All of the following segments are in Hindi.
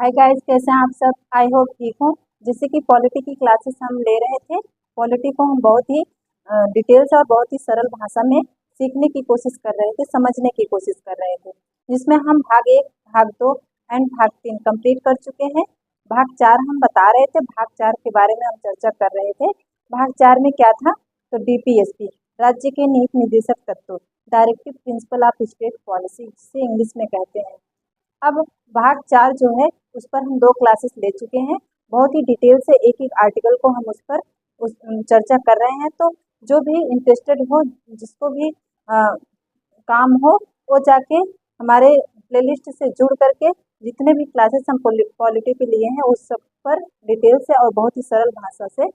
हाय गाइस, कैसे हैं आप सब। आई होप ठीक हो। जैसे कि पॉलिटी की क्लासेस हम ले रहे थे। पॉलिटी को हम बहुत ही डिटेल्स और बहुत ही सरल भाषा में सीखने की कोशिश कर रहे थे, समझने की कोशिश कर रहे थे, जिसमें हम भाग 1, भाग 2 एंड भाग 3 कंप्लीट कर चुके हैं। भाग 4 हम बता रहे थे, भाग 4 के बारे में हम चर्चा कर रहे थे। भाग 4 में क्या था, तो डीपीएसपी, राज्य के नीति निर्देशक तत्व, directive principle of state policy, जिसे इंग्लिश में कहते हैं। अब भाग 4 जो है उस पर हम 2 क्लासेस ले चुके हैं। बहुत ही डिटेल से एक एक आर्टिकल को हम उस पर चर्चा कर रहे हैं। तो जो भी इंटरेस्टेड हो, जिसको भी काम हो, वो जाके हमारे प्लेलिस्ट से जुड़ करके जितने भी क्लासेस हम पॉलिटी पे लिए हैं उस सब पर डिटेल से और बहुत ही सरल भाषा से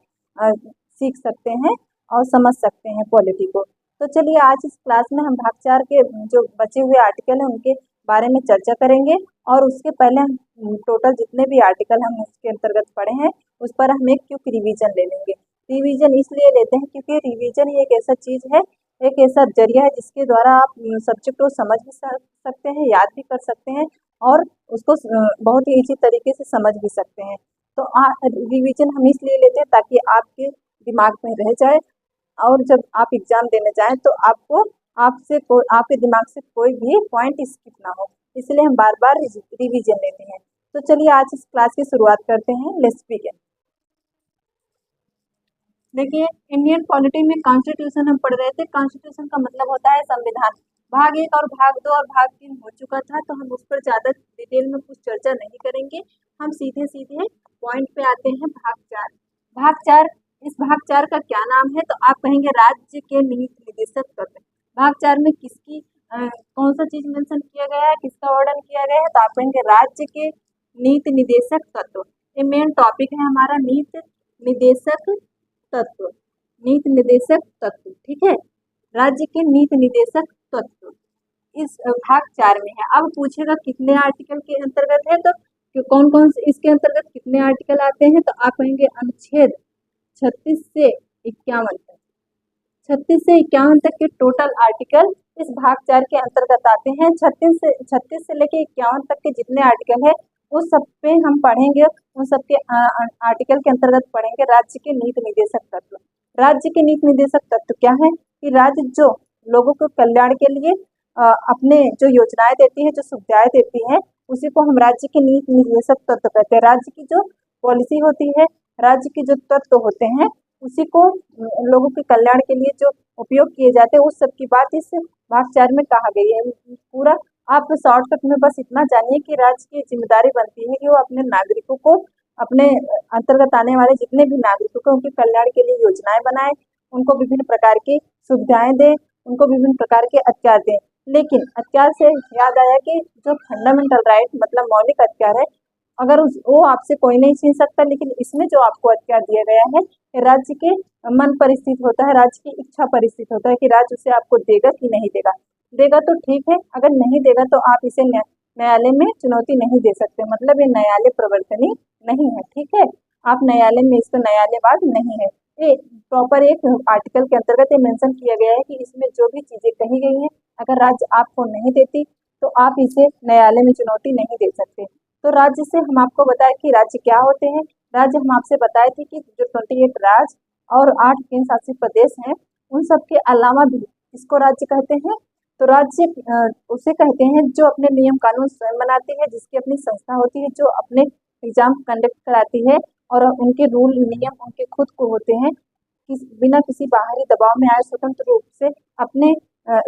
सीख सकते हैं और समझ सकते हैं पॉलिटी को। तो चलिए आज इस क्लास में हम भाग 4 के जो बचे हुए आर्टिकल हैं उनके बारे में चर्चा करेंगे। और उसके पहले हम टोटल जितने भी आर्टिकल हम उसके अंतर्गत पढ़े हैं उस पर हम एक क्विक रिवीजन ले लेंगे। रिवीजन इसलिए लेते हैं क्योंकि रिवीजन ही एक ऐसा चीज़ है, एक ऐसा जरिया है जिसके द्वारा आप सब्जेक्ट को समझ भी सकते हैं, याद भी कर सकते हैं और उसको बहुत ही ईजी तरीके से समझ भी सकते हैं। तो रिवीजन हम इसलिए लेते हैं ताकि आपके दिमाग में रह जाए और जब आप एग्जाम देने जाएं तो आपके दिमाग से कोई भी पॉइंट स्किप ना हो, इसलिए हम बार बार रिवीजन लेते हैं। तो चलिए आज इस क्लास की शुरुआत करते हैं। Let's begin. देखिए, इंडियन पॉलिटी में कॉन्स्टिट्यूशन हम पढ़ रहे थे। कॉन्स्टिट्यूशन का मतलब होता है संविधान। भाग 1 और भाग 2 और भाग 3 हो चुका था, तो हम उस पर ज़्यादा डिटेल में कुछ चर्चा नहीं करेंगे। हम सीधे सीधे पॉइंट पे आते हैं। भाग 4। भाग 4, इस भाग 4 का क्या नाम है, तो आप कहेंगे राज्य के नीति निर्देशक तत्व। भाग 4 में किसकी कौन सा चीज मेंशन किया गया है, किसका वर्णन किया गया है, तो आप कहेंगे राज्य के नीति निर्देशक तत्व। ये मेन टॉपिक है हमारा, नीति निर्देशक तत्व। नीति निर्देशक तत्व, ठीक है। राज्य के नीति निर्देशक तत्व इस भाग 4 में है। अब पूछेगा कितने आर्टिकल के अंतर्गत है, तो कौन कौन से इसके अंतर्गत कितने आर्टिकल आते हैं, तो आप कहेंगे अनुच्छेद 36 से 51 तक। 36 से 51 तक के टोटल आर्टिकल इस भाग 4 के अंतर्गत आते हैं। 36 से लेके 51 तक के जितने आर्टिकल है उस सब पे हम पढ़ेंगे, उन सब के आर्टिकल के अंतर्गत पढ़ेंगे राज्य के नीति निर्देशक तत्व। राज्य के नीति निर्देशक तत्व क्या है, कि राज्य जो लोगों के कल्याण के लिए अपने जो योजनाएं देती है, जो सुविधाएं देती है, उसी को हम राज्य के नीति निर्देशक तत्व कहते हैं। राज्य की जो पॉलिसी होती है, राज्य के जो तत्व होते हैं, उसी को लोगों के कल्याण के लिए जो उपयोग किए जाते हैं उस सब की बात इस भाग 4 में कहा गई है। पूरा आप शॉर्टकट में बस इतना जानिए कि राज्य की जिम्मेदारी बनती है कि वो अपने नागरिकों को, अपने अंतर्गत आने वाले जितने भी नागरिकों को उनके कल्याण के लिए योजनाएं बनाए, उनको विभिन्न प्रकार की सुविधाएं दे, उनको विभिन्न प्रकार के अधिकार दें। लेकिन अधिकार से याद आया कि जो फंडामेंटल राइट मतलब मौलिक अधिकार है, अगर वो आपसे कोई नहीं छीन सकता, लेकिन इसमें जो आपको अधिकार दिया गया है राज्य के मन पर स्थित होता है, राज्य की इच्छा पर स्थित होता है कि राज्य उसे आपको देगा कि नहीं देगा। देगा तो ठीक है, अगर नहीं देगा तो आप इसे न्यायालय में चुनौती नहीं दे सकते, मतलब ये न्यायालय प्रवर्तनी नहीं है, ठीक है। आप न्यायालय में इसको न्यायालयवाद नहीं है। ये प्रॉपर एक आर्टिकल के अंतर्गत ये मेंशन किया गया है कि इसमें जो भी चीजें कही गई हैं, अगर राज्य आपको नहीं देती तो आप इसे न्यायालय में चुनौती नहीं दे सकते। तो राज्य से हम आपको बताए कि राज्य क्या होते हैं। राज्य हम आपसे बताए थे कि जो 28 राज्य और 8 केंद्र शासित प्रदेश हैं, उन सब के अलावा भी इसको राज्य कहते हैं। तो राज्य उसे कहते हैं जो अपने नियम कानून स्वयं बनाती है, जिसकी अपनी संस्था होती है, जो अपने एग्जाम कंडक्ट कराती है और उनके रूल नियम उनके खुद को होते हैं, बिना किसी बाहरी दबाव में आए स्वतंत्र रूप से अपने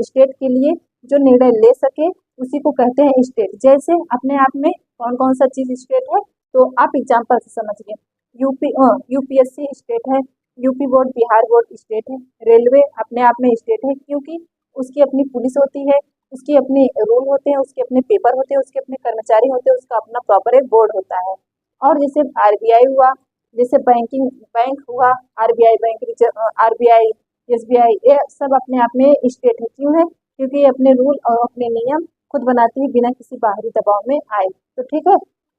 स्टेट के लिए जो निर्णय ले सके उसी को कहते हैं स्टेट। जैसे अपने आप में कौन कौन सा चीज स्टेट है, तो आप एग्जाम्पल से समझिए। यूपीएससी स्टेट है, UP board, Bihar board state है, रेलवे अपने आप में स्टेट है क्योंकि उसकी अपनी पुलिस होती है, उसकी अपने रूल होते हैं, उसके अपने पेपर होते हैं, उसके अपने कर्मचारी होते हैं, उसका अपना प्रॉपर एक बोर्ड होता है। और जैसे आरबीआई हुआ, जैसे बैंक हुआ, आरबीआई बैंक, आरबीआई, एसबीआई, ये सब अपने आप में स्टेट है। क्यों है, क्योंकि ये अपने रूल और अपने नियम खुद बनाती है बिना किसी बाहरी दबाव में आए। तो ठीक है,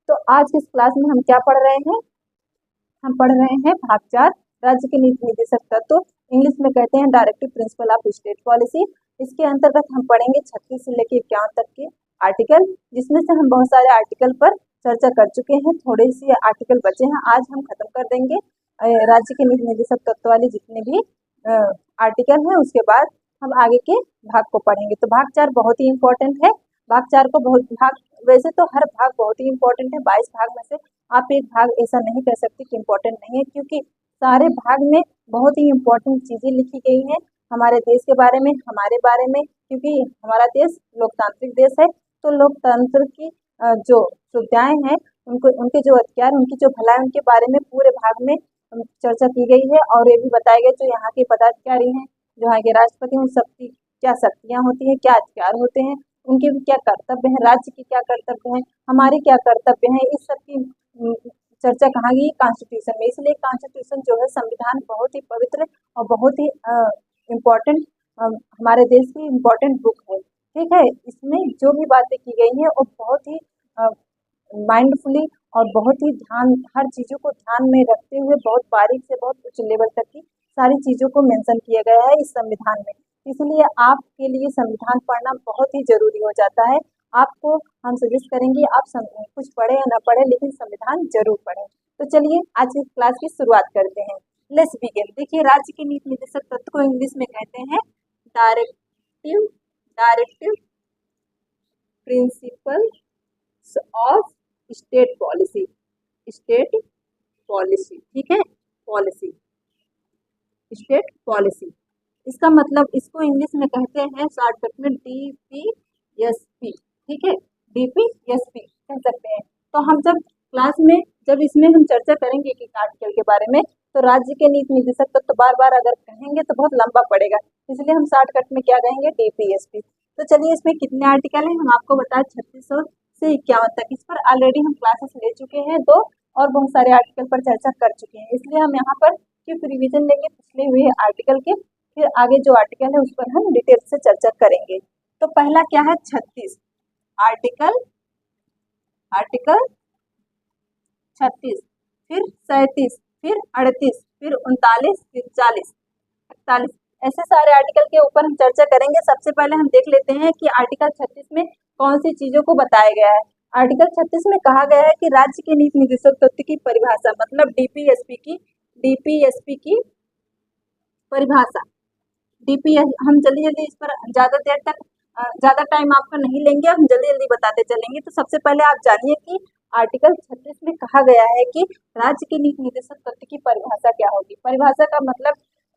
तो आज की इस क्लास में हम क्या पढ़ रहे हैं, हम पढ़ रहे हैं भाग 4 राज्य के नीति निर्देशक तत्व, इंग्लिश में कहते हैं directive principle of state policy. इसके अंतर्गत हम पढ़ेंगे 36 से लेकर 51 तक के आर्टिकल, जिसमें से हम बहुत सारे आर्टिकल पर चर्चा कर चुके हैं, थोड़े से आर्टिकल बचे हैं, आज हम खत्म कर देंगे राज्य के नीति निर्देशक तत्व वाले जितने भी आर्टिकल हैं। उसके बाद हम आगे के भाग को पढ़ेंगे। तो भाग 4 बहुत ही इम्पोर्टेंट है। भाग 4 को वैसे तो हर भाग बहुत ही इम्पोर्टेंट है, 22 भाग में से आप एक भाग ऐसा नहीं कह सकते कि इम्पोर्टेंट नहीं है, क्योंकि सारे भाग में बहुत ही इम्पोर्टेंट चीजें लिखी गई हैं हमारे देश के बारे में, हमारे बारे में, क्योंकि हमारा देश लोकतांत्रिक देश है। तो लोकतंत्र की जो सुविधाएं हैं, उनके जो अधिकार, उनकी जो भलाई, उनके बारे में पूरे भाग में चर्चा की गई है। और ये भी बताया गया जो यहाँ के पदाधिकारी हैं, जो यहाँ के राष्ट्रपति, उन सबकी क्या शक्तियाँ होती हैं, क्या अधिकार होते हैं, उनके भी क्या कर्तव्य है, राज्य के क्या कर्तव्य है, हमारे क्या कर्तव्य है, इस सब की चर्चा कहाँ गई? कॉन्स्टिट्यूशन में। इसलिए कॉन्स्टिट्यूशन जो है संविधान बहुत ही पवित्र और बहुत ही इम्पोर्टेंट हमारे देश की इम्पोर्टेंट बुक है। ठीक है, इसमें जो भी बातें की गई हैं वो बहुत ही माइंडफुली और बहुत ही हर चीज़ों को ध्यान में रखते हुए बहुत बारीक से बहुत उच्च लेवल तक की सारी चीज़ों को मेंशन किया गया है इस संविधान में। इसलिए आपके लिए संविधान पढ़ना बहुत ही जरूरी हो जाता है। आपको हम सजेस्ट करेंगे आप कुछ पढ़े या ना पढ़े, लेकिन संविधान जरूर पढ़ें। तो चलिए आज की क्लास की शुरुआत करते हैं। Let's begin. देखिए, राज्य के नीति निर्देशक तत्व को इंग्लिश में कहते हैं directive principles of state policy. ठीक है, पॉलिसी, स्टेट पॉलिसी। इसका मतलब इसको इंग्लिश में कहते हैं शॉर्टकट में DPSP। ठीक है, DPSP कह सकते हैं। तो हम जब इसमें हम चर्चा करेंगे कि आर्टिकल के बारे में, तो राज्य के नीति निर्देशक तत्व तो बार बार अगर कहेंगे तो बहुत लंबा पड़ेगा, इसलिए हम शॉर्टकट में क्या कहेंगे? DPSP। तो चलिए, इसमें कितने आर्टिकल हैं हम आपको बताएं, 3600 से 51 तक। इस पर ऑलरेडी हम क्लासेस ले चुके हैं 2, और बहुत सारे आर्टिकल पर चर्चा कर चुके हैं, इसलिए हम यहाँ पर सिर्फ रिविजन लेंगे पिछले हुए आर्टिकल के, फिर आगे जो आर्टिकल है उस पर हम डिटेल से चर्चा करेंगे। तो पहला क्या है? 36 आर्टिकल 36, फिर 37, फिर 38, फिर 39, फिर 40, 41, ऐसे सारे आर्टिकल के ऊपर हम चर्चा करेंगे। सबसे पहले हम देख लेते हैं कि आर्टिकल 36 में कौन सी चीजों को बताया गया है। आर्टिकल 36 में कहा गया है कि राज्य के नीति निर्देशक तत्व की परिभाषा, मतलब DPSP की परिभाषा। हम जल्दी इस पर ज्यादा टाइम आपका नहीं लेंगे, हम जल्दी बताते चलेंगे। तो सबसे पहले आप जानिए कि आर्टिकल 36 में कहा गया है कि राज्य के नीति निर्देशक तत्व की परिभाषा क्या होगी। परिभाषा का मतलब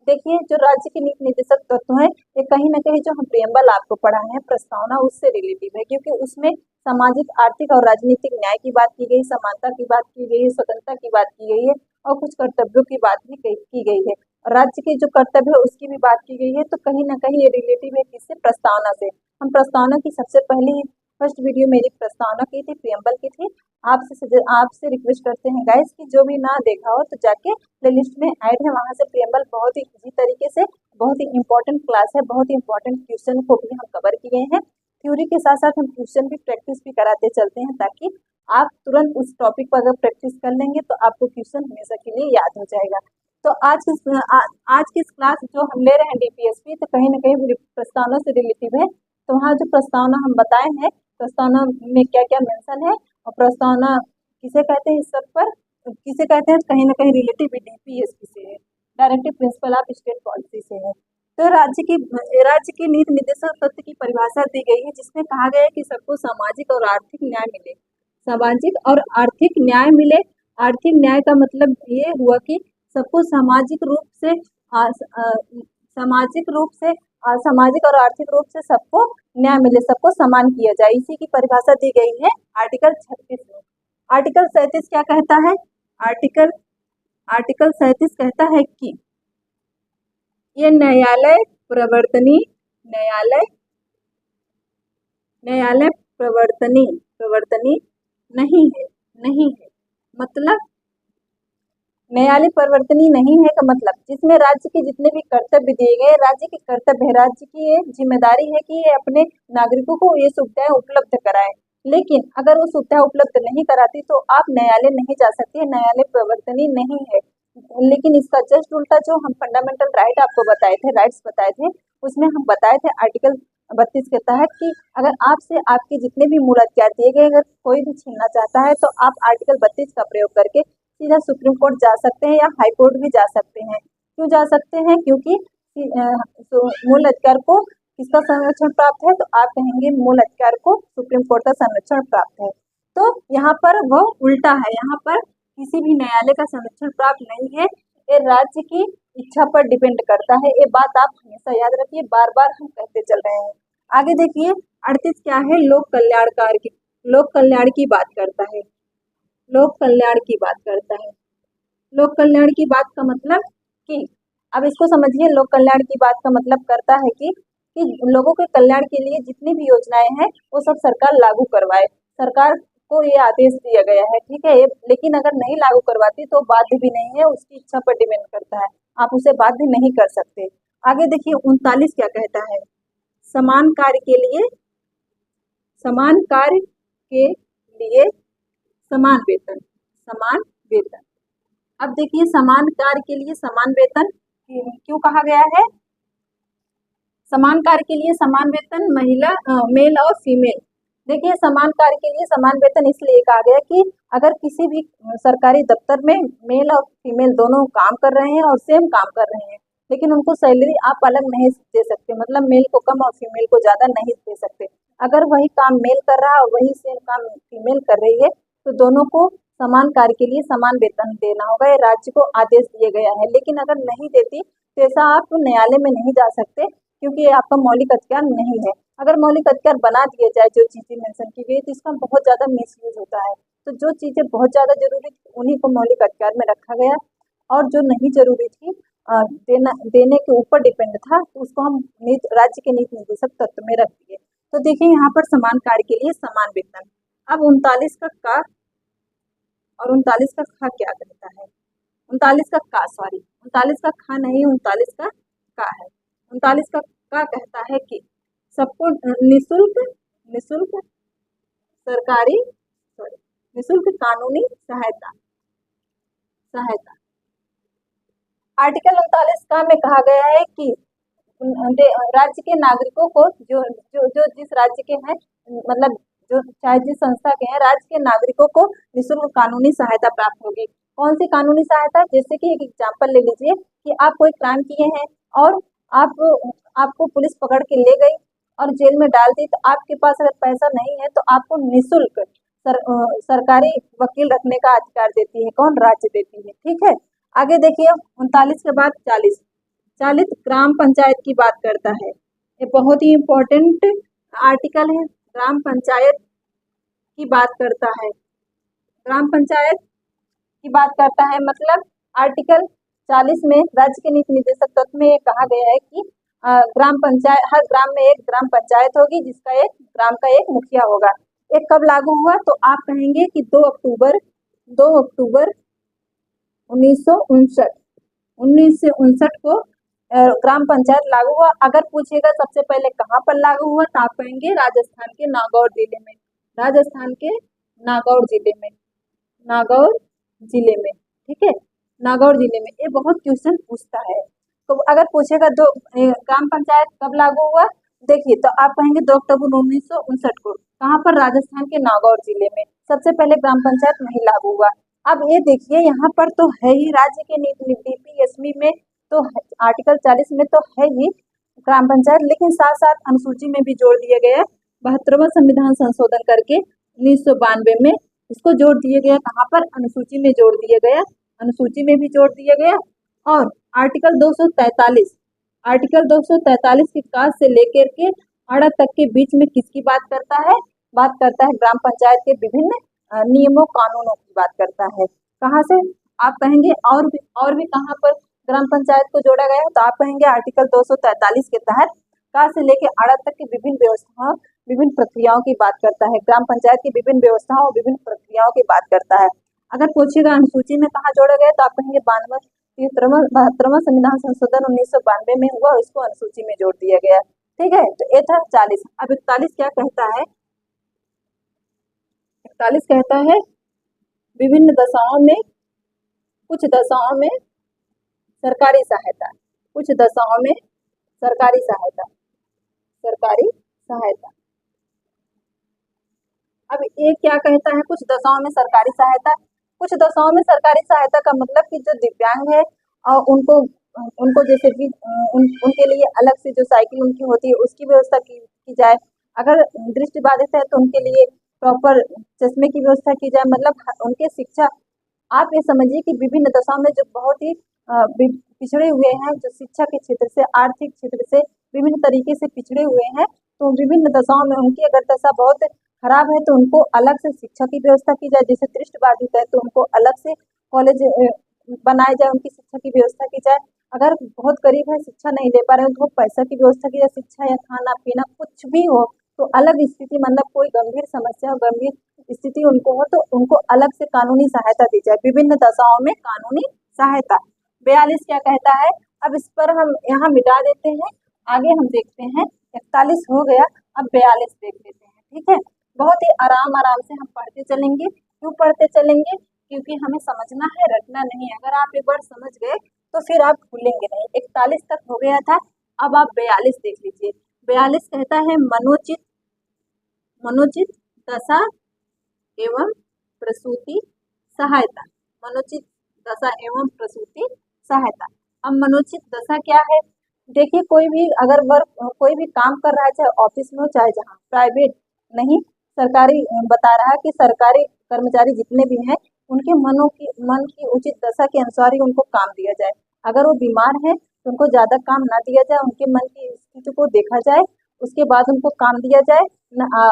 देखिए, जो राज्य के नीति निर्देशक तत्व है, ये कहीं ना कहीं जो हम प्रियम्बल आपको पढ़ाए हैं, प्रस्तावना, उससे रिलेटिव है, क्योंकि उसमें सामाजिक, आर्थिक और राजनीतिक न्याय की बात की गई, समानता की बात की गई है, स्वतंत्रता की बात की गई है, और कुछ कर्तव्यों की बात भी की गई है। राज्य के जो कर्तव्य है उसकी भी बात की गई है। तो कहीं ना कहीं ये रिलेटिव है किससे? प्रस्तावना से। हम प्रस्तावना की सबसे पहले फर्स्ट वीडियो मेरी प्रस्तावना की थी, प्रियम्बल की थी। आपसे रिक्वेस्ट करते हैं गाइस कि जो भी ना देखा हो तो जाके प्लेलिस्ट में ऐड है, वहां से प्रियम्बल बहुत ही इजी तरीके से, बहुत ही इंपॉर्टेंट क्लास है, बहुत ही इंपॉर्टेंट क्वेश्चन को भी हम कवर किए हैं। थ्योरी के साथ साथ हम क्वेश्चन भी प्रैक्टिस भी कराते चलते हैं, ताकि आप तुरंत उस टॉपिक पर अगर प्रैक्टिस कर लेंगे तो आपको क्वेश्चन हमेशा के लिए याद हो जाएगा। तो आज की क्लास जो हम ले रहे हैं DPSP, तो कहीं ना कहीं प्रस्तावना से रिलेटिव है। तो वहाँ जो प्रस्तावना हम बताए हैं, प्रस्तावना में क्या क्या मेंशन है और प्रस्तावना किसे कहते हैं, इस सब पर किसे कहते हैं, कहीं ना कहीं रिलेटिव DPSP से है, directive principle of state policy से है। तो राज्य की नीति निर्देशक तत्व की परिभाषा दी गई है, जिसमें कहा गया है कि सबको सामाजिक और आर्थिक न्याय मिले। सामाजिक और आर्थिक न्याय मिले। आर्थिक न्याय का मतलब ये हुआ कि सबको सामाजिक और आर्थिक रूप से सबको न्याय मिले, सबको समान किया जाए, इसी की परिभाषा दी गई है आर्टिकल 36 में। आर्टिकल 37 क्या कहता है? आर्टिकल 37 कहता है कि ये न्यायालय प्रवर्तनी नहीं है। मतलब न्यायालय प्रवर्तनी नहीं है का मतलब, जिसमें राज्य के जितने भी कर्तव्य दिए गए, राज्य के कर्तव्य है, राज्य की ये जिम्मेदारी है कि ये अपने नागरिकों को ये सुविधाएं उपलब्ध कराएं। लेकिन अगर वो सुविधा उपलब्ध नहीं कराती तो आप न्यायालय नहीं जा सकते, न्यायालय प्रवर्तनी नहीं है। लेकिन इसका जस्ट उल्टा जो हम फंडामेंटल राइट आपको बताए थे, राइट्स बताए थे, उसमें हम बताए थे आर्टिकल 32 के तहत कि अगर आपसे आपके जितने भी मूल अधिकार दिए गए अगर कोई भी छीनना चाहता है तो आप आर्टिकल 32 का प्रयोग करके सीधा सुप्रीम कोर्ट जा सकते हैं या हाई कोर्ट भी जा सकते हैं। क्यों जा सकते हैं? क्योंकि मूल अधिकार को किसका संरक्षण प्राप्त है, तो आप कहेंगे मूल अधिकार को सुप्रीम कोर्ट का संरक्षण प्राप्त है। तो यहाँ पर वो उल्टा है, यहाँ पर किसी भी न्यायालय का संरक्षण प्राप्त नहीं है, ये राज्य की इच्छा पर डिपेंड करता है। ये बात आप हमेशा याद रखिए, बार बार हम कहते चल रहे हैं। आगे देखिए 38 क्या है, लोक कल्याणकार की, लोक कल्याण की बात करता है, लोक कल्याण की बात करता है। लोक कल्याण की बात का मतलब कि अब इसको समझिए, लोक कल्याण की बात का मतलब करता है कि लोगों के कल्याण के लिए जितनी भी योजनाएं हैं वो सब सरकार लागू करवाए। सरकार को ये आदेश दिया गया है, ठीक है, लेकिन अगर नहीं लागू करवाती तो बाध्य भी नहीं है, उसकी इच्छा पर डिपेंड करता है, आप उसे बाध्य नहीं कर सकते। आगे देखिए 39 क्या कहता है, समान कार्य के लिए, समान कार्य के लिए समान वेतन, समान वेतन। अब देखिए समान कार्य के लिए समान वेतन क्यों कहा गया है? समान कार्य के लिए समान वेतन, महिला मेल और फीमेल। देखिए समान कार्य के लिए समान वेतन इसलिए कहा गया कि अगर किसी भी सरकारी दफ्तर में मेल और फीमेल दोनों काम कर रहे हैं और सेम काम कर रहे हैं, लेकिन उनको सैलरी आप अलग नहीं दे सकते, मतलब मेल को कम और फीमेल को ज्यादा नहीं दे सकते। अगर वही काम मेल कर रहा है और वही सेम काम फीमेल कर रही है तो दोनों को समान कार्य के लिए समान वेतन देना होगा, ये राज्य को आदेश दिया गया है। लेकिन अगर नहीं देती तो ऐसा आप न्यायालय में नहीं जा सकते, क्योंकि ये आपका मौलिक अधिकार नहीं है। अगर मौलिक अधिकार बना दिए जाए जो चीजें मेंशन की गई तो इसका बहुत ज्यादा मिसयूज होता है। तो जो चीजें बहुत ज्यादा जरूरी थी उन्हीं को मौलिक अधिकार में रखा गया, और जो नहीं जरूरी थी देने के ऊपर डिपेंड था तो उसको हम राज्य के नीति निर्देशक तत्व में रख दिए। तो देखिए यहाँ पर समान कार्य के लिए समान वेतन। अब 39 का और 39 का खा क्या कहता है? 39 का सॉरी 39 का खा नहीं, 39 का है। 39 का कहता है कि सबको निशुल्क निशुल्क सरकारी निशुल्क कानूनी सहायता सहायता। आर्टिकल 39 का में कहा गया है कि राज्य के नागरिकों को जो जो जो जिस राज्य के हैं, मतलब जो चाहे जिस संस्था के हैं, राज्य के नागरिकों को निःशुल्क कानूनी सहायता प्राप्त होगी। कौन सी कानूनी सहायता? जैसे कि एक एग्जांपल ले लीजिए कि आप कोई क्राइम किए हैं और आपको पुलिस पकड़ के ले गई और जेल में डाल दी, तो आपके पास अगर पैसा नहीं है तो आपको निःशुल्क सरकारी वकील रखने का अधिकार देती है। कौन? राज्य देती है, ठीक है। आगे देखिए 39 के बाद 40 ग्राम पंचायत की बात करता है। ये बहुत ही इम्पोर्टेंट आर्टिकल है, ग्राम पंचायत की बात करता है, ग्राम पंचायत की बात करता है। मतलब आर्टिकल 40 में राज्य के नीति निर्देशक तत्व में कहा गया है कि ग्राम पंचायत, हर ग्राम में एक ग्राम पंचायत होगी जिसका एक ग्राम का एक मुखिया होगा। एक कब लागू हुआ? तो आप कहेंगे कि 2 अक्टूबर 1959 को ग्राम पंचायत लागू हुआ। अगर पूछेगा सबसे पहले कहाँ पर लागू हुआ तो आप कहेंगे राजस्थान के नागौर जिले में, राजस्थान के नागौर जिले में, नागौर जिले में, ठीक है, नागौर जिले में। ये बहुत क्वेश्चन पूछता है। तो अगर पूछेगा ग्राम पंचायत कब लागू हुआ, देखिए तो आप कहेंगे 2 अक्टूबर 1959 को। कहाँ पर? राजस्थान के नागौर जिले में सबसे पहले ग्राम पंचायत नहीं लागू हुआ। अब ये देखिए यहाँ पर तो है ही राज्य के DPSB में तो आर्टिकल 40 में तो है ही ग्राम पंचायत, लेकिन साथ साथ अनुसूची में भी जोड़ दिया गया। 72वां संविधान संशोधन करके 1992 में इसको जोड़ दिया गया। कहाँ पर? अनुसूची में जोड़ दिया गया, अनुसूची में भी जोड़ दिया गया। और आर्टिकल 243 की काज से लेकर के आड़ा तक के बीच में किसकी बात करता है? बात करता है ग्राम पंचायत के विभिन्न नियमों कानूनों की बात करता है। कहाँ से? आप कहेंगे और भी कहाँ पर ग्राम पंचायत को जोड़ा गया है, तो आप कहेंगे आर्टिकल 243 के तहत का से लेकर आड़ा तक की विभिन्न व्यवस्थाओं, विभिन्न प्रक्रियाओं की बात करता है। ग्राम पंचायत की विभिन्न व्यवस्थाओं और विभिन्न प्रक्रियाओं की बात करता है। अगर पूछेगा अनुसूची में कहाँ जोड़ा गया तो आप कहेंगे 72वां संविधान संशोधन 1992 में हुआ, इसको अनुसूची में जोड़ दिया गया, ठीक है। तो ये था 40। अब 41 क्या कहता है? 41 कहता है विभिन्न दशाओं में, कुछ दशाओं में सरकारी सहायता, कुछ दशाओं में सरकारी सहायता, सरकारी सहायता। अब ये क्या कहता है, कुछ दशाओं में सरकारी सहायता। कुछ दशाओं में सरकारी सहायता का मतलब कि जो दिव्यांग है और उनको उनको जैसे कि उनके लिए अलग से जो साइकिल उनकी होती है उसकी व्यवस्था की जाए। अगर दृष्टिबाधित है तो उनके लिए प्रॉपर चश्मे की व्यवस्था की जाए। मतलब उनके शिक्षा, आप ये समझिए कि विभिन्न दशाओं में जो बहुत ही पिछड़े हुए हैं, जो शिक्षा के क्षेत्र से, आर्थिक क्षेत्र से विभिन्न तरीके से पिछड़े हुए हैं, तो विभिन्न दशाओं में उनकी अगर दशा बहुत खराब है तो उनको अलग से शिक्षा की व्यवस्था की जाए। जैसे दृष्टिबाधित है तो उनको अलग से कॉलेज बनाए जाए, उनकी शिक्षा की व्यवस्था की जाए। अगर बहुत गरीब है, शिक्षा नहीं ले पा रहे हैं, तो पैसा की व्यवस्था की जाए। शिक्षा या खाना पीना कुछ भी हो तो अलग स्थिति, मतलब कोई गंभीर समस्या, गंभीर स्थिति उनको हो तो उनको अलग से कानूनी सहायता दी जाए। विभिन्न दशाओं में कानूनी सहायता। 42 क्या कहता है, अब इस पर हम यहाँ मिटा देते हैं, आगे हम देखते हैं। 41 हो गया, अब 42 देख लेते हैं। ठीक है, बहुत ही आराम आराम से हम पढ़ते चलेंगे। क्यों पढ़ते चलेंगे, क्योंकि हमें समझना है, रटना नहीं है। अगर आप एक बार समझ गए तो फिर आप भूलेंगे नहीं। 41 तक हो गया था, अब आप 42 देख लीजिए। 42 कहता है मनोचित दशा एवं प्रसूति सहायता। मनोचित दशा एवं प्रसूति सहायता। अब मनोचित दशा क्या है, देखिए कोई भी अगर कोई भी काम कर रहा है, चाहे ऑफिस में हो चाहे जहाँ, प्राइवेट नहीं, सरकारी बता रहा है कि सरकारी कर्मचारी जितने भी हैं उनके मन की उचित दशा के अनुसार ही उनको काम दिया जाए। अगर वो बीमार है तो उनको ज्यादा काम ना दिया जाए, उनके मन की स्थिति को देखा जाए, उसके बाद उनको काम दिया जाए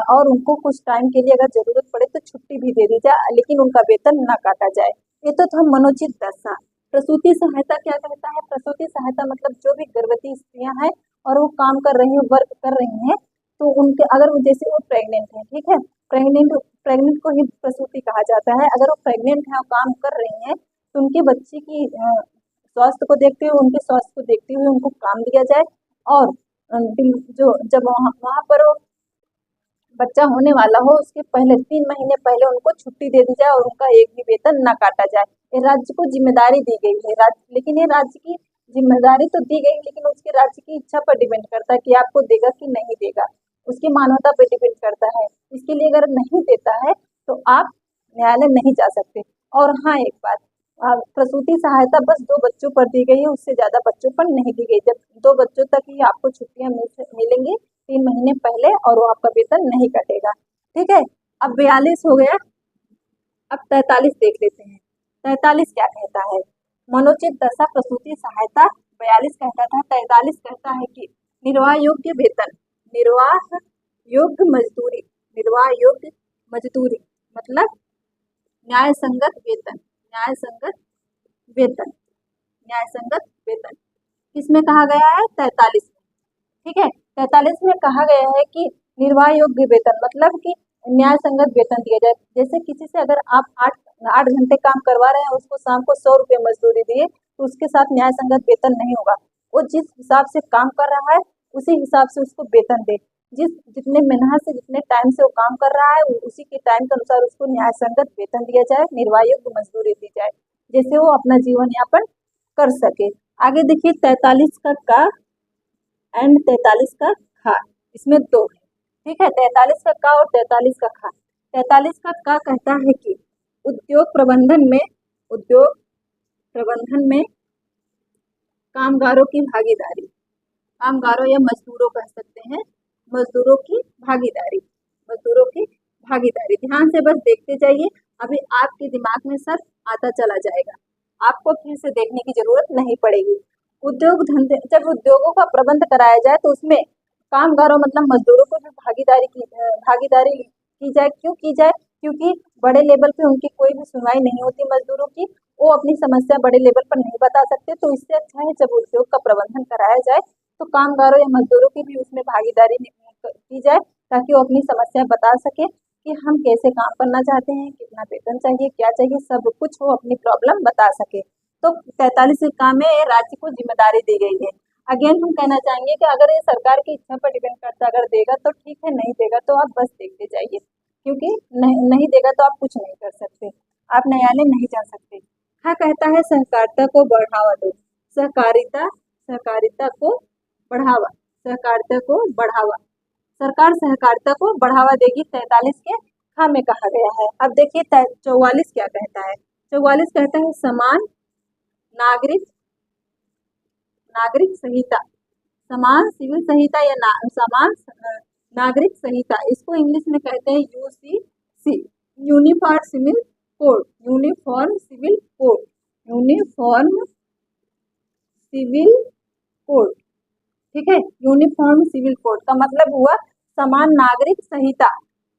और उनको कुछ टाइम के लिए अगर जरूरत पड़े तो छुट्टी भी दे दी जाए, लेकिन उनका वेतन ना काटा जाए। ये तो था मनोचित दशा। प्रसूति सहायता क्या कहता है, प्रसूति सहायता मतलब जो भी गर्भवती स्त्रियां हैं और वो काम कर रही हैं, वर्क कर रही हैं, तो उनके अगर वो जैसे वो प्रेग्नेंट है, ठीक है, प्रेग्नेंट को ही प्रसूति कहा जाता है। अगर वो प्रेग्नेंट है और काम कर रही हैं तो उनके बच्चे की स्वास्थ्य को देखते हुए, उनके स्वास्थ्य को देखते हुए उनको काम दिया जाए। और जो जब वहाँ पर वो बच्चा होने वाला हो उसके पहले 3 महीने पहले उनको छुट्टी दे दी जाए और उनका एक भी वेतन ना काटा जाए। ये राज्य को जिम्मेदारी दी गई है। लेकिन ये राज्य की जिम्मेदारी तो दी गई, लेकिन उसके राज्य की इच्छा पर डिपेंड करता है कि आपको देगा कि नहीं देगा, उसकी मानवता पर डिपेंड करता है। इसके लिए अगर नहीं देता है तो आप न्यायालय नहीं जा सकते। और हाँ, एक बात, प्रसूति सहायता बस 2 बच्चों पर दी गई है, उससे ज्यादा बच्चों पर नहीं दी गई। जब 2 बच्चों तक ही आपको छुट्टियां मिलेंगी 3 महीने पहले, और वो आपका वेतन नहीं कटेगा। ठीक है, अब 42 हो गया, अब 43 देख लेते हैं। 43 क्या कहता है, मनोचित दशा प्रसूति सहायता 42 कहता था। 43 कहता है कि निर्वाह योग्य वेतन, निर्वाह योग्य मजदूरी, निर्वाह योग्य मजदूरी मतलब न्याय संगत वेतन, न्याय संगत वेतन, न्याय संगत वेतन किसमें कहा गया है, 43 में। ठीक है, 43 में कहा गया है कि निर्वाह योग्य वेतन मतलब कि न्याय संगत वेतन दिया जाए। जैसे किसी से अगर आप 8 घंटे काम करवा रहे हैं, उसको शाम को 100 रुपये मजदूरी दिए तो उसके साथ न्याय संगत वेतन नहीं होगा। वो जिस हिसाब से काम कर रहा है उसी हिसाब से उसको वेतन दे। जितने मेहनत से, जितने टाइम से वो काम कर रहा है उसी के टाइम के अनुसार उसको न्याय संगत वेतन दिया जाए, निर्वाह योग्य मजदूरी दी जाए, जैसे वो अपना जीवन यापन कर सके। आगे देखिए 43 का एंड 43 का खा, इसमें 2 है। ठीक है, 43 का का और 43 का खा। 43 का कहता है कि उद्योग प्रबंधन में कामगारों की भागीदारी, कामगारों या मजदूरों कह सकते हैं, मजदूरों की भागीदारी, मजदूरों की भागीदारी। ध्यान से बस देखते जाइए, अभी आपके दिमाग में सब आता चला जाएगा, आपको फिर से देखने की जरूरत नहीं पड़ेगी। उद्योग धंधे, जब उद्योगों का प्रबंध कराया जाए तो उसमें कामगारों मतलब मजदूरों को भी भागीदारी की जाए। क्यों की जाए, क्योंकि बड़े लेवल पे उनकी कोई भी सुनवाई नहीं होती मजदूरों की, वो अपनी समस्या बड़े लेवल पर नहीं बता सकते। तो इससे अच्छा है जब उद्योग का प्रबंधन कराया जाए तो कामगारों या मजदूरों की भी उसमें भागीदारी की जाए, ताकि वो अपनी समस्या बता सके कि हम कैसे काम करना चाहते हैं, कितना वेतन चाहिए, क्या चाहिए, सब कुछ वो अपनी प्रॉब्लम बता सके। तो 43 काम में राज्य को जिम्मेदारी दी गई है। अगेन हम कहना चाहेंगे कि अगर ये सरकार की इच्छा पर डिपेंड करता है, अगर देगा तो ठीक है, नहीं देगा तो आप बस देखते जाइए, क्योंकि नहीं देगा तो आप कुछ नहीं कर सकते, आप न्यायालय नहीं जा सकते। हाँ कहता है सहकारिता को बढ़ावा दो, सहकारिता को बढ़ावा, सहकारिता को बढ़ावा, सरकार सहकारिता को बढ़ावा देगी, 43 के ख में कहा गया है। अब देखिए 44 क्या कहता है। 44 कहता है समान नागरिक संहिता, समान सिविल संहिता या समान नागरिक संहिता, इसको इंग्लिश में कहते हैं UCC, uniform civil code, uniform civil code, uniform civil code, ठीक है। यूनिफॉर्म सिविल कोड का मतलब हुआ समान नागरिक संहिता।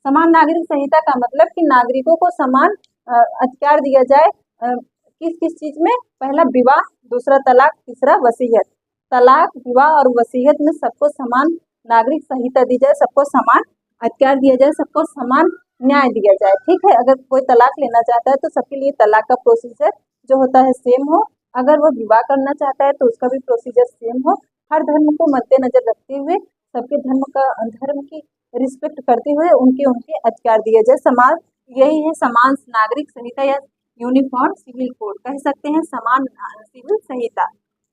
समान नागरिक संहिता का मतलब कि नागरिकों को समान अधिकार दिया जाए किस किस चीज में, पहला विवाह, दूसरा तलाक, तीसरा वसीयत। तलाक, विवाह और वसीयत में सबको समान नागरिक संहिता दी जाए, सबको समान अधिकार दिया जाए, सबको समान न्याय दिया जाए, ठीक है। अगर कोई तलाक लेना चाहता है तो सबके लिए तलाक का प्रोसीजर जो होता है सेम हो, अगर वो विवाह करना चाहता है तो उसका भी प्रोसीजर सेम हो। हर धर्म को मद्देनजर रखते हुए सबके धर्म की रिस्पेक्ट करते हुए उनके अधिकार दिए जाए। समाज यही है समान नागरिक संहिता या यूनिफॉर्म सिविल कोड, कह सकते हैं समान सिविल संहिता।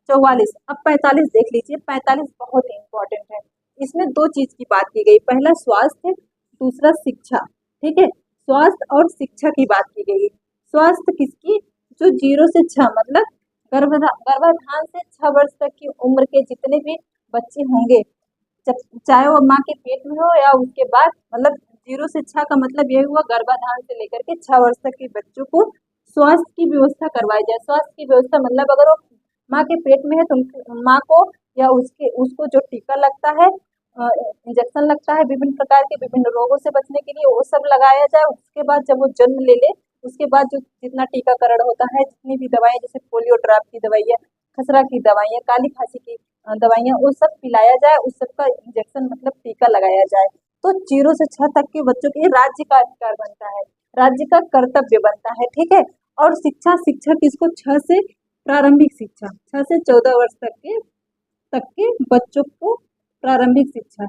44। अब 45 देख लीजिए। 45 बहुत इंपॉर्टेंट है। इसमें दो चीज की बात की गई, पहला स्वास्थ्य, दूसरा शिक्षा, ठीक है। स्वास्थ्य और शिक्षा की बात की गई। स्वास्थ्य किसकी, जो 0 से 6 मतलब गर्भाधान से 6 वर्ष तक की उम्र के जितने भी बच्चे होंगे, चाहे वो माँ के पेट में हो या उसके बाद, मतलब 0 से 6 का मतलब यही हुआ गर्भाधान से लेकर के 6 वर्ष तक के बच्चों को स्वास्थ्य की व्यवस्था करवाई जाए। स्वास्थ्य की व्यवस्था मतलब अगर वो माँ के पेट में है तो माँ को या उसको जो टीका लगता है, इंजेक्शन लगता है विभिन्न प्रकार के विभिन्न रोगों से बचने के लिए, वो सब लगाया जाए। उसके बाद जब वो जन्म ले ले, उसके बाद जो जितना टीकाकरण होता है, जितनी भी दवाएं जैसे पोलियो ड्रॉप की दवाइयाँ, खसरा की दवाइयाँ, काली खांसी की दवाइयाँ, वो सब पिलाया जाए, उस सब का इंजेक्शन मतलब टीका लगाया जाए। तो 0 से 6 तक के बच्चों के राज्य का अधिकार बनता है, राज्य का कर्तव्य बनता है, ठीक है। और शिक्षा किसको, 6 से प्रारंभिक शिक्षा, 6 से 14 वर्ष तक के बच्चों को प्रारंभिक शिक्षा,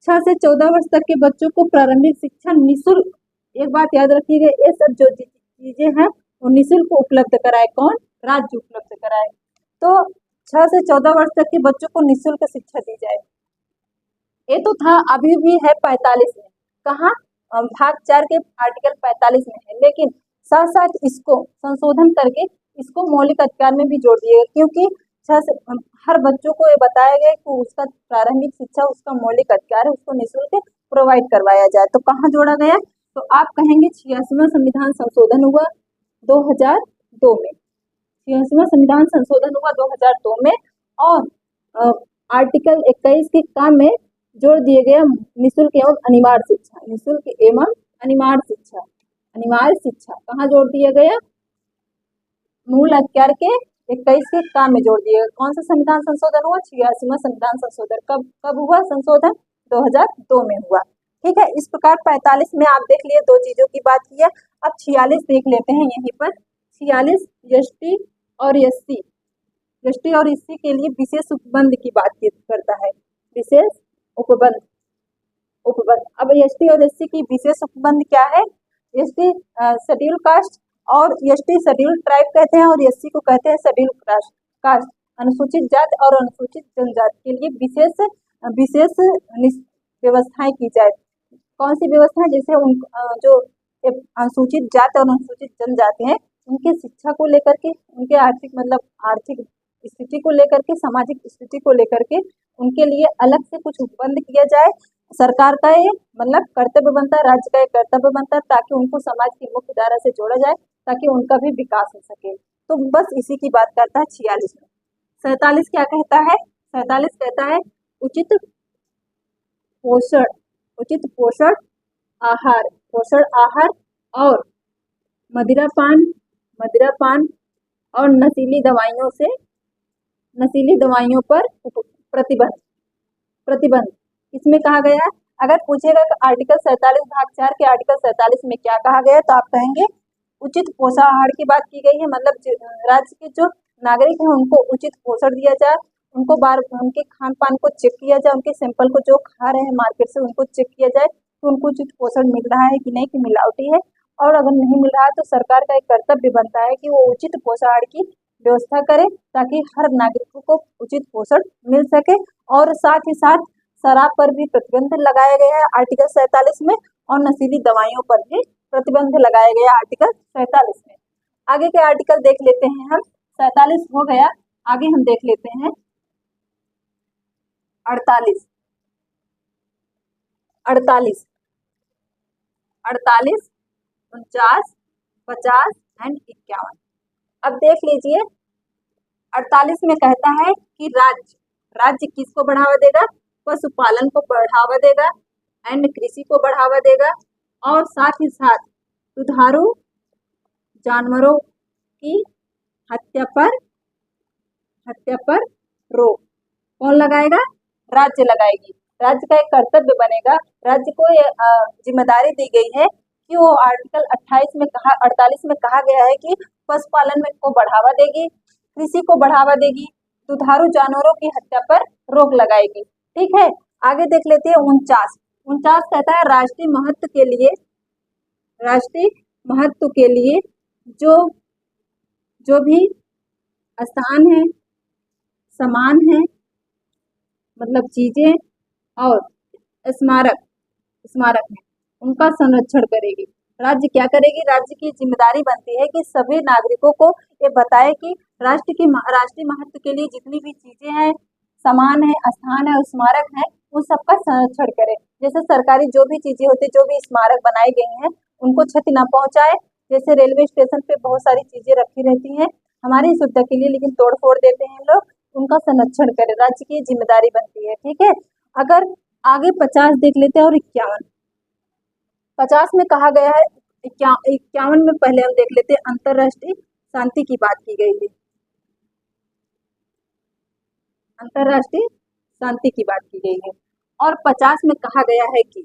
6 से 14 वर्ष तक के बच्चों को प्रारंभिक शिक्षा निःशुल्क, एक बात याद रखिएगा, ये सब जो चीजें हैं वो निःशुल्क उपलब्ध कराए, कौन, राज्य उपलब्ध कराए। तो 6 से 14 वर्ष तक के बच्चों को निःशुल्क शिक्षा दी जाए। ये तो था, अभी भी है 45 में, कहाँ, भाग 4 के आर्टिकल 45 में है, लेकिन साथ साथ इसको संशोधन करके इसको मौलिक अधिकार में भी जोड़ दिए, क्योंकि हर बच्चों को ये बताया गया कि उसका प्रारंभिक शिक्षा उसका मौलिक अधिकार है, उसको निःशुल्क प्रोवाइड करवाया जाए। तो कहाँ जोड़ा गया, तो आप कहेंगे 86वां संविधान संशोधन हुआ 2002 में, 86वां संविधान संशोधन हुआ 2002 में, और आर्टिकल 21 के काम में जोड़ दिए गया निःशुल्क एवं अनिवार्य शिक्षा, निःशुल्क एवं अनिवार्य शिक्षा, अनिवार्य शिक्षा कहाँ जोड़ दिया गया, मूल अधिकार के 21 के काम में जोड़ दिए। कौन सा संविधान संशोधन हुआ, 86वां संविधान संशोधन। कब हुआ संशोधन, 2002 में हुआ, ठीक है। इस प्रकार 45 में आप देख लिए, दो चीजों की बात की है। अब 46 देख लेते हैं यहीं पर। 46 एसटी और एससी, एसटी और एससी के लिए विशेष उपबंध की बात करता है, विशेष उपबंध। अब एसटी और एससी की विशेष उपबंध क्या है, एसटी शेड्यूल कास्ट और एसटी शेड्यूल ट्राइब कहते हैं, और एससी को कहते हैं शेड्यूल कास्ट, अनुसूचित जाति और अनुसूचित जनजाति के लिए विशेष व्यवस्थाएं की जाए। कौन सी व्यवस्थाएं, जैसे उन जो अनुसूचित जाति और अनुसूचित जनजाति हैं, उनके शिक्षा को लेकर के, उनके आर्थिक स्थिति को लेकर के, सामाजिक स्थिति को लेकर के उनके लिए अलग से कुछ उपबंध किया जाए। सरकार का ये मतलब कर्तव्य बनता है, राज्य का एक कर्तव्य बनता है, ताकि उनको समाज की मुख्य धारा से जोड़ा जाए, ताकि उनका भी विकास हो सके। तो बस इसी की बात करता है 46 में। 47 क्या कहता है, 47 कहता है उचित पोषण आहार और मदिरापान और नशीली दवाइयों पर प्रतिबंध इसमें कहा गया है। अगर पूछेगा कि आर्टिकल 47 भाग 4 के आर्टिकल 47 में क्या कहा गया है, तो आप कहेंगे उचित पोषाहार की बात की गई है, मतलब राज्य के जो नागरिक हैं उनको उचित पोषण दिया जाए, उनको उनके खान पान को चेक किया जाए, उनके सैंपल को जो खा रहे हैं मार्केट से उनको चेक किया जाए तो उनको उचित पोषण मिल रहा है कि नहीं, कि मिलावटी है, और अगर नहीं मिल रहा है तो सरकार का एक कर्तव्य बनता है कि वो उचित पोषाहार की व्यवस्था करे, ताकि हर नागरिक को उचित पोषण मिल सके। और साथ ही साथ शराब पर भी प्रतिबंध लगाया गया है आर्टिकल 47 में, और नशीली दवाइयों पर भी प्रतिबंध लगाया गया आर्टिकल 47 में। आगे के आर्टिकल देख लेते हैं हम। 47 हो गया, आगे हम देख लेते हैं 48, 48, 48, 49, 50 एंड 51। अब देख लीजिए 48 में कहता है कि राज्य किसको बढ़ावा देगा? पशुपालन को बढ़ावा देगा एंड कृषि को बढ़ावा देगा, और साथ ही साथ दुधारू जानवरों की हत्या पर रोक कौन लगाएगा? राज्य लगाएगी। राज्य का एक कर्तव्य बनेगा, राज्य को जिम्मेदारी दी गई है कि वो आर्टिकल 48 में कहा गया है कि पशुपालन में को बढ़ावा देगी, कृषि को बढ़ावा देगी, दुधारू जानवरों की हत्या पर रोक लगाएगी। ठीक है, आगे देख लेते हैं 49। 49 कहता है राष्ट्रीय महत्व के लिए जो भी स्थान है, सामान है, मतलब चीजें और स्मारक है, उनका संरक्षण करेगी। राज्य क्या करेगी? राज्य की जिम्मेदारी बनती है कि सभी नागरिकों को ये बताए कि राष्ट्रीय महत्व के लिए जितनी भी चीजें हैं, सामान है, स्थान है, स्मारक है, उन सबका संरक्षण करे। जैसे सरकारी जो भी चीजें होती है, जो भी स्मारक बनाए गए हैं, उनको क्षति न पहुंचाए। जैसे रेलवे स्टेशन पे बहुत सारी चीजें रखी रहती हैं हमारी सुविधा के लिए, लेकिन तोड़ फोड़ देते हैं लोग, उनका संरक्षण करे, राज्य की जिम्मेदारी बनती है। ठीक है, अगर आगे 50 देख लेते हैं और 51। 50 में कहा गया है, 51 में पहले हम देख लेते हैं अंतरराष्ट्रीय शांति की बात की गई है। अंतरराष्ट्रीय शांति की बात की गई है, और 50 में कहा गया है कि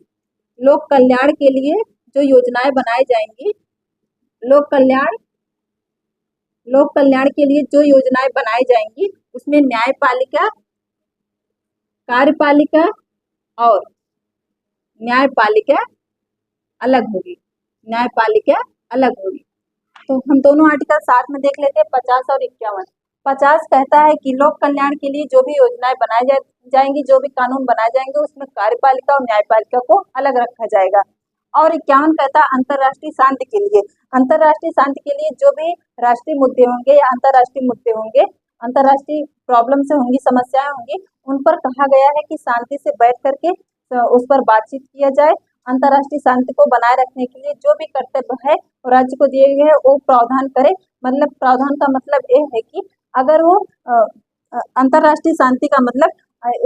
लोक कल्याण के लिए जो योजनाएं बनाई जाएंगी, लोक कल्याण के लिए जो योजनाएं बनाई जाएंगी, उसमें न्यायपालिका, कार्यपालिका और न्यायपालिका अलग होगी। न्यायपालिका अलग होगी। तो हम दोनों आर्टिकल साथ में देख लेते हैं, 50 और 51। 50 कहता है कि लोक कल्याण के लिए जो भी योजनाएं बनाई जाएंगी, जो भी कानून बनाए जाएंगे, उसमें कार्यपालिका और न्यायपालिका को अलग रखा जाएगा। और 51 कहता है अंतरराष्ट्रीय शांति के लिए, अंतरराष्ट्रीय शांति के लिए जो भी राष्ट्रीय मुद्दे होंगे या अंतरराष्ट्रीय मुद्दे होंगे, अंतरराष्ट्रीय प्रॉब्लम से होंगी, समस्याएं होंगी, उन पर कहा गया है कि शांति से बैठ करके उस पर बातचीत किया जाए। अंतरराष्ट्रीय शांति को बनाए रखने के लिए जो भी कर्तव्य है राज्य को दिए गए हैं, वो प्रावधान करे। मतलब प्रावधान का मतलब ये है कि अगर वो अंतरराष्ट्रीय शांति का मतलब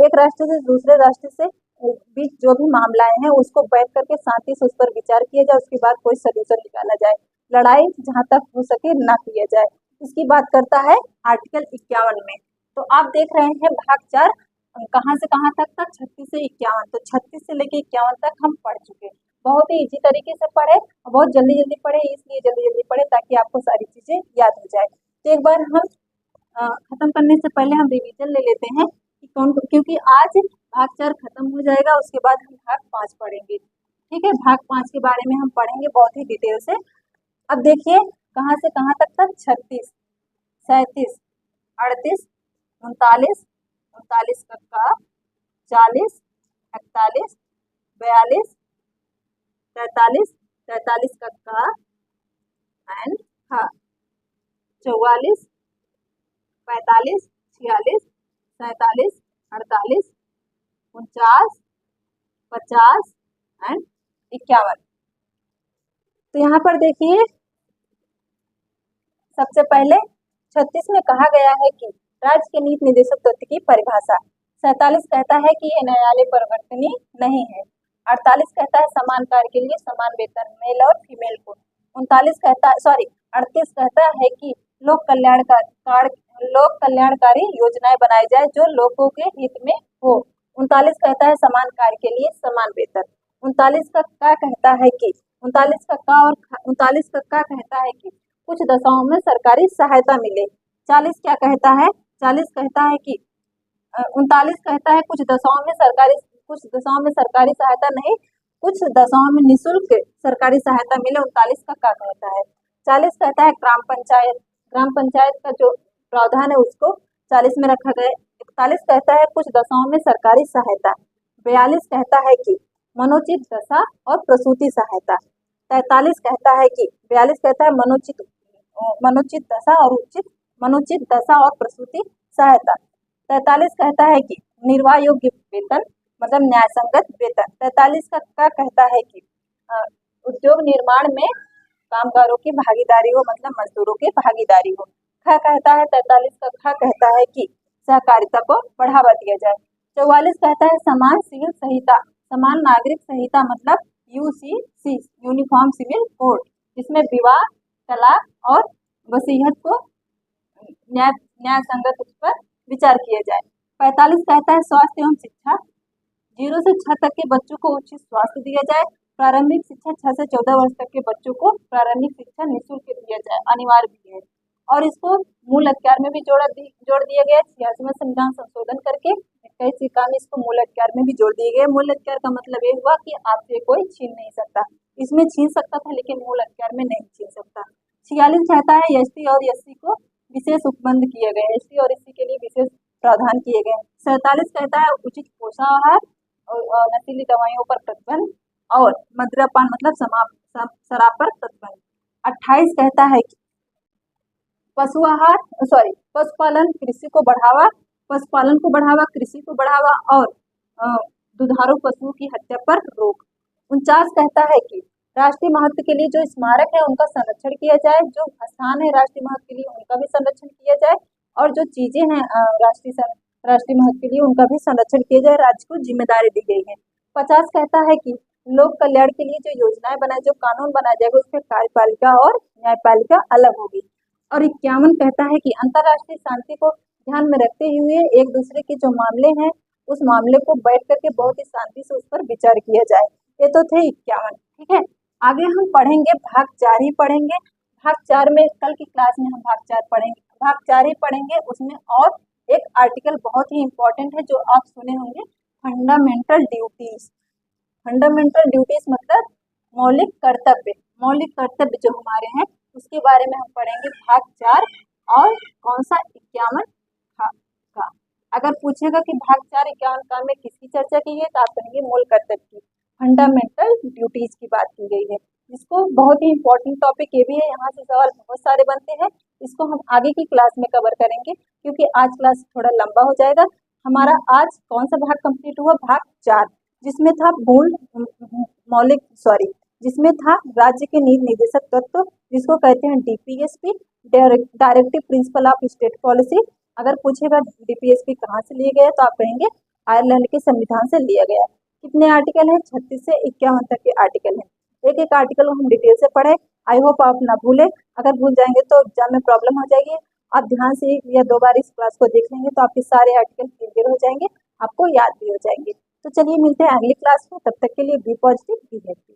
एक राष्ट्र से दूसरे राष्ट्र से बीच जो भी मामलाएं हैं, उसको बैठ करके शांति से उस पर विचार किया जाए, उसके बाद कोई सोल्यूशन निकाला जाए, लड़ाई जहां तक हो सके ना किया जाए। इसकी बात करता है आर्टिकल 51 में। तो आप देख रहे हैं भाग 4 कहाँ से कहाँ तक था, 36 से 51। तो 36 से लेके 51 तक हम पढ़ चुके। बहुत ही इजी तरीके से पढ़े, बहुत जल्दी जल्दी पढ़े, इसलिए जल्दी जल्दी पढ़े ताकि आपको सारी चीजें याद हो जाए। तो एक बार हम खत्म करने से पहले हम रिवीजन ले लेते हैं कि क्योंकि आज भाग 4 खत्म हो जाएगा, उसके बाद हम भाग 5 पढ़ेंगे। ठीक है, भाग 5 के बारे में हम पढ़ेंगे बहुत ही डिटेल से। अब देखिए कहाँ से कहाँ तक था, 36, 37, 38, 39, 39 का 40, 41, 42, 43, 43 का एंड 44, 45, 46, 47, 48, 49, 50 एंड 51। तो यहाँ पर देखिए सबसे पहले 36 में कहा गया है कि राज्य के नीति निर्देशक तत्व की परिभाषा। 47 कहता है कि ये न्यायालय परिवर्तनीय नहीं है। 48 कहता है समान कार्य के लिए समान वेतन मेल और फीमेल को। 38 कहता है कि लोक कल्याणकारी योजनाएं बनाई जाए जो लोगों के हित में हो। 39 कहता है समान कार्य के लिए समान वेतन। 39 का क्या कहता है कि 39 का कहता है कि कुछ दशाओं में सरकारी सहायता मिले। 40 क्या कहता है? 40 कहता है कि 39 कहता है कुछ दशाओं में सरकारी सहायता नहीं, कुछ दशाओं में निःशुल्क सरकारी सहायता मिले। 39 का क्या कहता है? 40 कहता है ग्राम पंचायत का जो प्रावधान है उसको 40 में रखा गया। 41 कहता है कुछ दशाओं में सरकारी सहायता। 42 कहता है कि मनोचित दशा और प्रसूति सहायता। 43 कहता है कि 42 कहता है मनोचित दशा और मनोचित दशा और प्रसूति सहायता। 43 कहता है कि निर्वाह योग्य वेतन मतलब न्यायसंगत वेतन। 43 का कहता है कि उद्योग निर्माण में कामगारों की भागीदारी हो मतलब मजदूरों की भागीदारी हो। ख कहता है 43 का ख कहता है कि सहकारिता को बढ़ावा दिया जाए। 44 कहता है समान सिविल संहिता, समान नागरिक संहिता मतलब यूसीसी यूनिफॉर्म सिविल कोड, जिसमें विवाह, तलाक और वसीयत को न्याय संगत उस पर विचार किया जाए। 45 कहता है स्वास्थ्य एवं शिक्षा, 0 से 6 तक के बच्चों को उचित स्वास्थ्य दिया जाए। प्रारंभिक शिक्षा 6 से 14 वर्ष तक के बच्चों को प्रारंभिक शिक्षा निःशुल्क दिया जाए, अनिवार्य भी है। और इसको मूल अधिकार में भी जोड़ दिया गया। 86वां संविधान संशोधन करके 21 का में इसको मूल अधिकार में भी जोड़ दिए गए। मूल अधिकार का मतलब ये हुआ कि आपसे कोई छीन नहीं सकता, इसमें छीन सकता था लेकिन मूल अधिकार में नहीं छीन सकता। 46 कहता है एसटी और एससी को विशेष उपबंध किए गए, एसटी और एससी के लिए विशेष प्रावधान किए गए। 47 कहता है उचित पोषाहार और नशीली दवाइयों पर प्रतिबंध और मद्यपान मतलब शराब पर प्रतिबंध। 28 कहता है कि पशुपालन कृषि को बढ़ावा, पशुपालन को बढ़ावा, कृषि को बढ़ावा और दुधारू पशुओं की हत्या पर रोक। 49 कहता है कि राष्ट्रीय महत्व के लिए जो स्मारक है उनका संरक्षण किया जाए, जो स्थान है राष्ट्रीय महत्व के लिए उनका भी संरक्षण किया जाए और जो चीजें हैं राष्ट्रीय महत्व के लिए उनका भी संरक्षण किया जाए, राज्य को जिम्मेदारी दी गई है। 50 कहता है कि लोक कल्याण के लिए जो योजनाएं बनाए, जो कानून बनाया जाएगा उसमें कार्यपालिका और न्यायपालिका अलग होगी। और 51 कहता है कि अंतर्राष्ट्रीय शांति को ध्यान में रखते हुए एक दूसरे के जो मामले हैं उस मामले को बैठ करके बहुत ही शांति से उस पर विचार किया जाए। ये तो थे 51, ठीक है। आगे हम पढ़ेंगे भाग 4 ही पढ़ेंगे। भाग 4 में कल की क्लास में हम भाग 4 पढ़ेंगे, भाग 4 ही पढ़ेंगे। उसमें और एक आर्टिकल बहुत ही इंपॉर्टेंट है जो आप सुने होंगे, फंडामेंटल ड्यूटीज। फंडामेंटल ड्यूटीज मतलब मौलिक कर्तव्य, मौलिक कर्तव्य जो हमारे हैं उसके बारे में हम पढ़ेंगे भाग 4 और कौन सा 51 का। अगर पूछेगा कि भाग 4 51 का में किसकी चर्चा की है तो आप कहेंगे मूल कर्तव्य की, फंडामेंटल ड्यूटीज की बात की गई है। इसको बहुत ही इंपॉर्टेंट टॉपिक ये भी है, यहाँ से सवाल बहुत सारे बनते हैं। इसको हम आगे की क्लास में कवर करेंगे क्योंकि आज क्लास थोड़ा लंबा हो जाएगा। हमारा आज कौन सा भाग कंप्लीट हुआ, भाग 4, जिसमें था जिसमें था राज्य के नीति निर्देशक तत्व जिसको कहते हैं DPSP, directive principle of state policy. अगर पूछेगा डीपीएसपी कहाँ से लिए गए तो आप कहेंगे आयरलैंड के संविधान से लिया गया। कितने आर्टिकल हैं, 36 से 51 तक के आर्टिकल हैं। एक एक आर्टिकल हम डिटेल से पढ़े। आई होप आप ना भूले, अगर भूल जाएंगे तो एग्जाम में प्रॉब्लम हो जाएगी। आप ध्यान से 1 या 2 बार इस क्लास को देख लेंगे तो आपके सारे आर्टिकल क्लियर हो जाएंगे, आपको याद भी हो जाएंगे। तो चलिए मिलते हैं अगली क्लास में, तब तक के लिए बी पॉजिटिव बी हैप्पी।